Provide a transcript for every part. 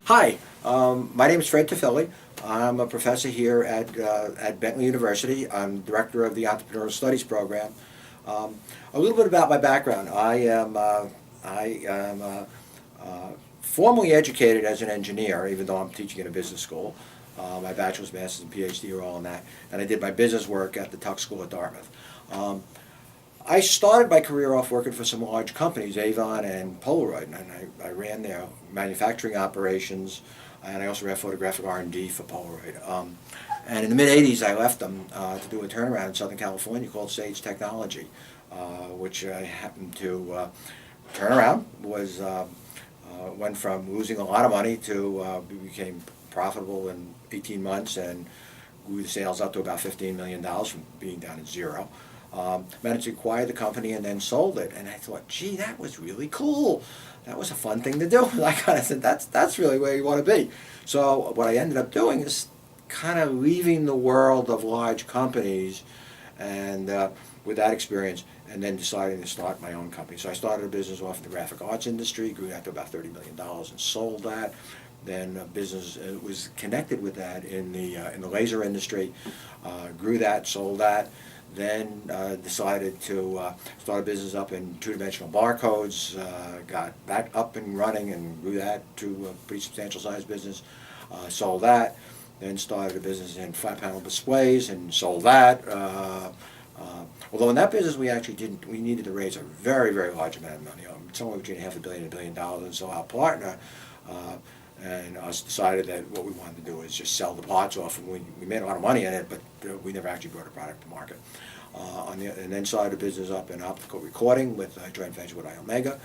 Hi, my name is Fred Tufile. I'm a professor here at Bentley University. I'm director of the Entrepreneurial Studies program. A little bit about my background. I am formally educated as an engineer, even though I'm teaching at a business school. My bachelor's, master's, and PhD are all in that. And I did my business work at the Tuck School at Dartmouth. I started my career off working for some large companies, Avon and Polaroid, and I ran their manufacturing operations, and I also ran photographic R&D for Polaroid. And in the mid-'80s, I left them to do a turnaround in Southern California called Sage Technology, which I happened to turn around. Went from losing a lot of money to became profitable in 18 months and grew the sales up to about $15 million from being down at zero. Managed to acquire the company and then sold it, and I thought, gee, that was really cool. That was a fun thing to do. And I kind of said, that's really where you want to be. So what I ended up doing is kind of leaving the world of large companies and with that experience, and then deciding to start my own company. So I started a business off in the graphic arts industry, grew that to about $30 million and sold that. Then business was connected with that in the laser industry, grew that, sold that. Then decided to start a business up in two-dimensional barcodes, got that up and running and grew that to a pretty substantial size business, sold that, then started a business in flat-panel displays and sold that. Although in that business we needed to raise a very, very large amount of money, somewhere between $500 million and $1 billion, and so our partner and us decided that what we wanted to do is just sell the parts off, and we made a lot of money in it, but we never actually brought a product to market. And then started a business up in optical recording with a joint venture with Omega,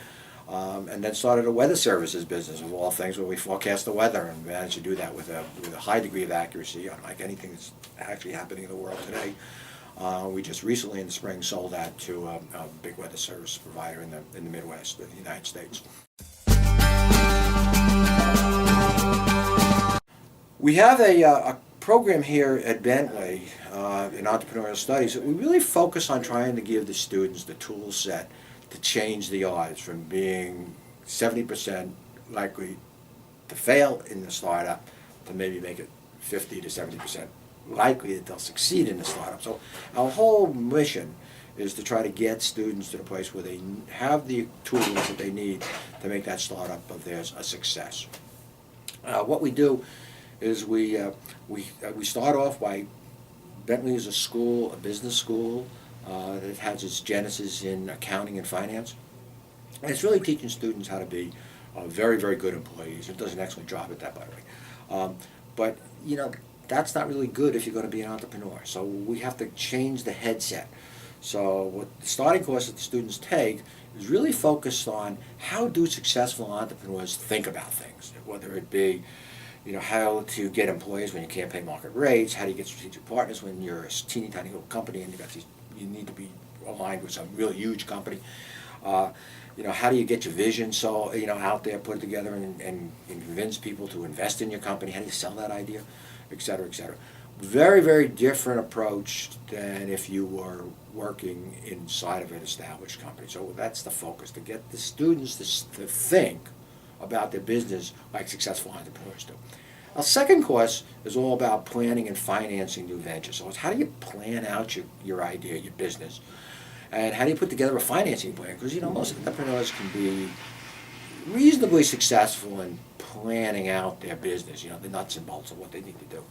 and then started a weather services business of all things where we forecast the weather and managed to do that with a high degree of accuracy, unlike anything that's actually happening in the world today. We just recently in the spring sold that to a big weather service provider in the Midwest of the United States. We have a program here at Bentley in entrepreneurial studies that we really focus on trying to give the students the tool set to change their lives from being 70% likely to fail in the startup to maybe make it 50 to 70% likely that they'll succeed in the startup. So our whole mission is to try to get students to the place where they have the tools that they need to make that startup of theirs a success. What we do is we start off by, Bentley is a school, a business school that has its genesis in accounting and finance. And it's really teaching students how to be very, very good employees. It does an excellent job at that, by the way. But, that's not really good if you're going to be an entrepreneur. So we have to change the headset. So what the starting course that the students take is really focused on how do successful entrepreneurs think about things, whether it be how to get employees when you can't pay market rates, how do you get strategic partners when you're a teeny tiny little company and you need to be aligned with some really huge company. How do you get your vision out there, put it together and convince people to invest in your company? How do you sell that idea, et cetera, et cetera. Very, very different approach than if you were working inside of an established company. So that's the focus, to get the students to think about their business like successful entrepreneurs do. Our second course is all about planning and financing new ventures. So it's how do you plan out your idea, your business, and how do you put together a financing plan? Because most entrepreneurs can be reasonably successful in planning out their business, the nuts and bolts of what they need to do.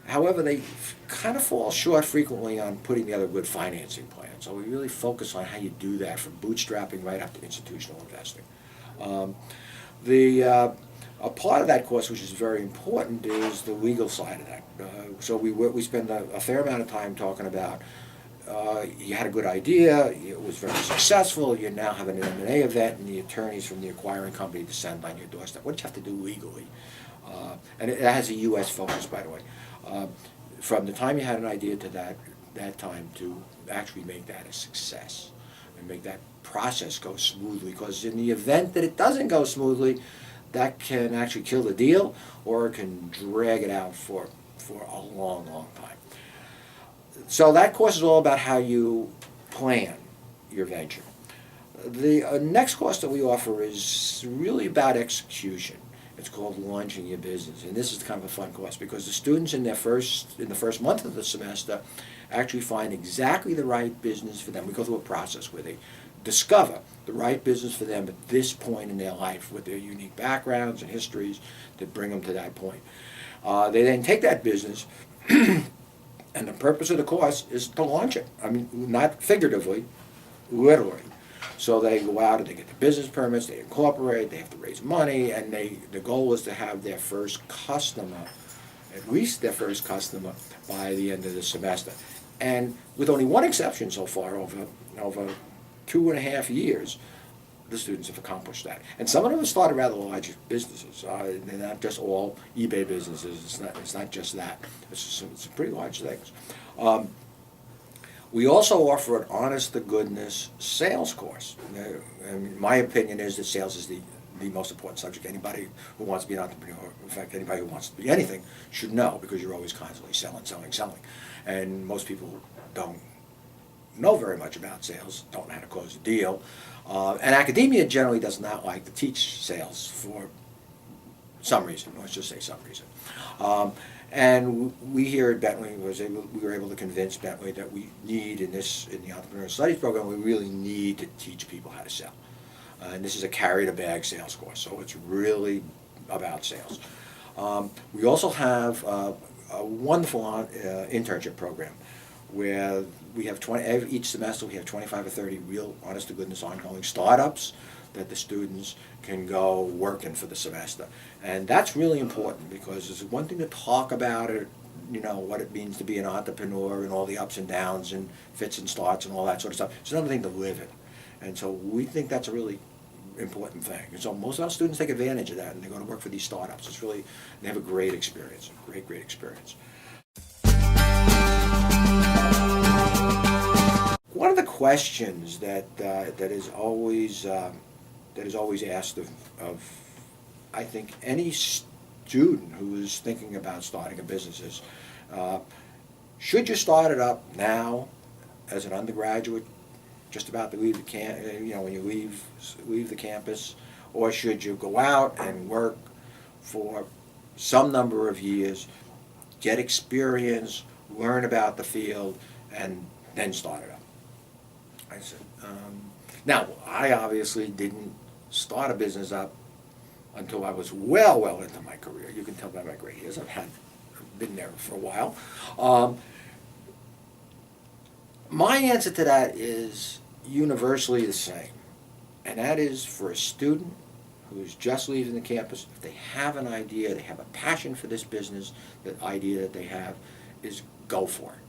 However, they kind of fall short frequently on putting together a good financing plan. So we really focus on how you do that, from bootstrapping right up to institutional investing. A part of that course, which is very important, is the legal side of that. So we spend a fair amount of time talking about you had a good idea, it was very successful, you now have an M&A event, and the attorneys from the acquiring company descend on your doorstep. What do you have to do legally? And it has a U.S. focus, by the way. From the time you had an idea to that time to actually make that a success and make that process go smoothly, because in the event that it doesn't go smoothly, that can actually kill the deal, or it can drag it out for a long, long time. So that course is all about how you plan your venture. The next course that we offer is really about execution. It's called Launching Your Business, and this is kind of a fun course because the students in the first month of the semester actually find exactly the right business for them. We go through a process where they discover the right business for them at this point in their life with their unique backgrounds and histories that bring them to that point. They then take that business, and the purpose of the course is to launch it. I mean, not figuratively, literally. So they go out and they get the business permits, they incorporate, they have to raise money, and the goal is to have their first customer, at least their first customer, by the end of the semester. And with only one exception so far, over 2.5 years, the students have accomplished that. And some of them have started rather large businesses. They're not just all eBay businesses. It's not just that. It's some pretty large things. We also offer an honest-to-goodness sales course. I mean, my opinion is that sales is the most important subject. Anybody who wants to be an entrepreneur, in fact, anybody who wants to be anything, should know, because you're always constantly selling. And most people don't know very much about sales, don't know how to close a deal. And academia generally does not like to teach sales for some reason. Let's just say some reason. And we here at Bentley we were able to convince Bentley that we need in the entrepreneurial studies program, we really need to teach people how to sell. And this is a carry-the-bag sales course, so it's really about sales. We also have a wonderful internship program where we have each semester we have 25 or 30 real honest-to-goodness ongoing startups that the students can go work in for the semester. And that's really important because it's one thing to talk about it, what it means to be an entrepreneur and all the ups and downs and fits and starts and all that sort of stuff. It's another thing to live it. And so we think that's a really important thing. And so most of our students take advantage of that and they go to work for these startups. They have a great experience, great experience. One of the questions that is always asked of I think any student who is thinking about starting a business is, should you start it up now as an undergraduate, just about to leave when you leave the campus, or should you go out and work for some number of years, get experience, learn about the field, and then start it up? I said, now, I obviously didn't start a business up until I was well into my career. You can tell by my gray hairs. I've been there for a while. My answer to that is universally the same, and that is for a student who is just leaving the campus, if they have an idea, they have a passion for this business, the idea that they have is go for it.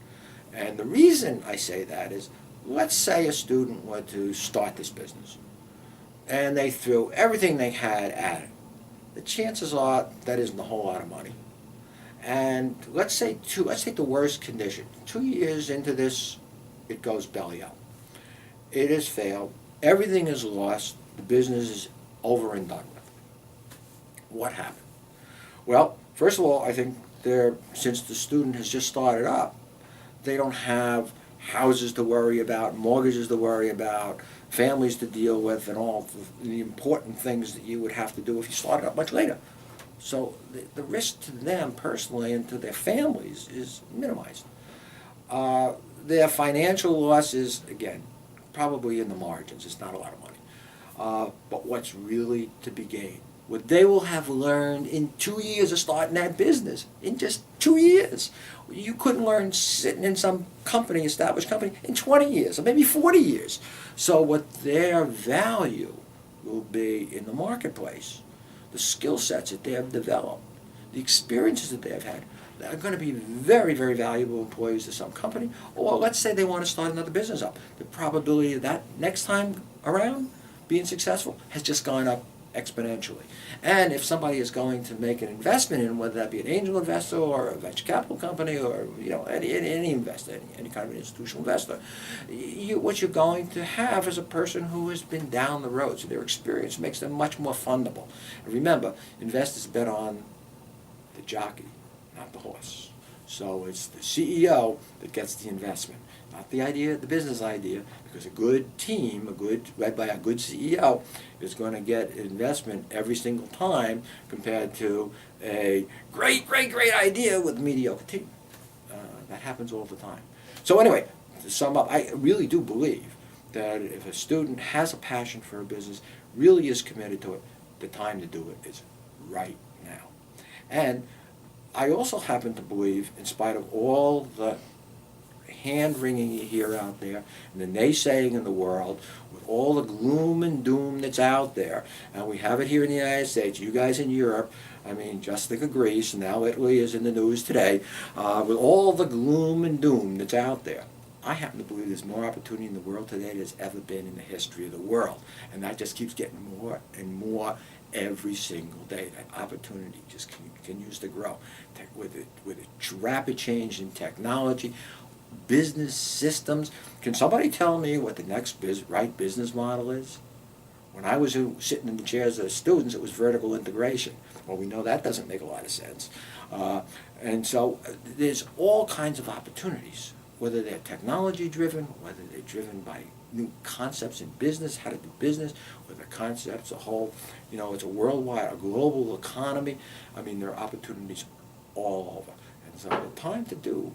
And the reason I say that is, let's say a student were to start this business and they threw everything they had at it. The chances are that isn't a whole lot of money. And let's take the worst condition. 2 years into this, it goes belly up. It has failed. Everything is lost. The business is over and done with. What happened? Well, first of all, I think since the student has just started up, they don't have houses to worry about, mortgages to worry about, families to deal with, and all the important things that you would have to do if you started up much later. So the risk to them personally and to their families is minimized. Their financial loss is, again, probably in the margins. It's not a lot of money. But what's really to be gained? What they will have learned in 2 years of starting that business, in just 2 years. You couldn't learn sitting in some established company, in 20 years or maybe 40 years. So what their value will be in the marketplace, the skill sets that they have developed, the experiences that they have had, are going to be very, very valuable employees to some company. Or let's say they want to start another business up. The probability of that next time around being successful has just gone up exponentially. And if somebody is going to make an investment in, whether that be an angel investor or a venture capital company or any investor, any kind of an institutional investor, what you're going to have is a person who has been down the road. So their experience makes them much more fundable. And remember, investors bet on the jockey, not the horse. So it's the CEO that gets the investment, not the idea, the business idea, because a good team, led by a good CEO, is going to get investment every single time compared to a great idea with a mediocre team. That happens all the time. So anyway, to sum up, I really do believe that if a student has a passion for a business, really is committed to it, the time to do it is right now. And I also happen to believe, in spite of all the hand-wringing you hear out there, and the naysaying in the world, with all the gloom and doom that's out there, and we have it here in the United States, you guys in Europe, I mean, just think of Greece, and now Italy is in the news today, with all the gloom and doom that's out there. I happen to believe there's more opportunity in the world today than there's ever been in the history of the world. And that just keeps getting more and more every single day. That opportunity just continues to grow. With a rapid change in technology, business systems. Can somebody tell me what the next right business model is? When I was sitting in the chairs of students, it was vertical integration. Well, we know that doesn't make a lot of sense. And so there's all kinds of opportunities, whether they're technology driven, whether they're driven by new concepts in business, how to do business, or the concepts, a whole, it's a worldwide, a global economy. I mean, there are opportunities all over. And so the time to do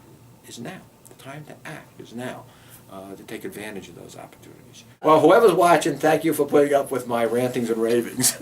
is now. The time to act is now, to take advantage of those opportunities. Well, whoever's watching, thank you for putting up with my rantings and ravings.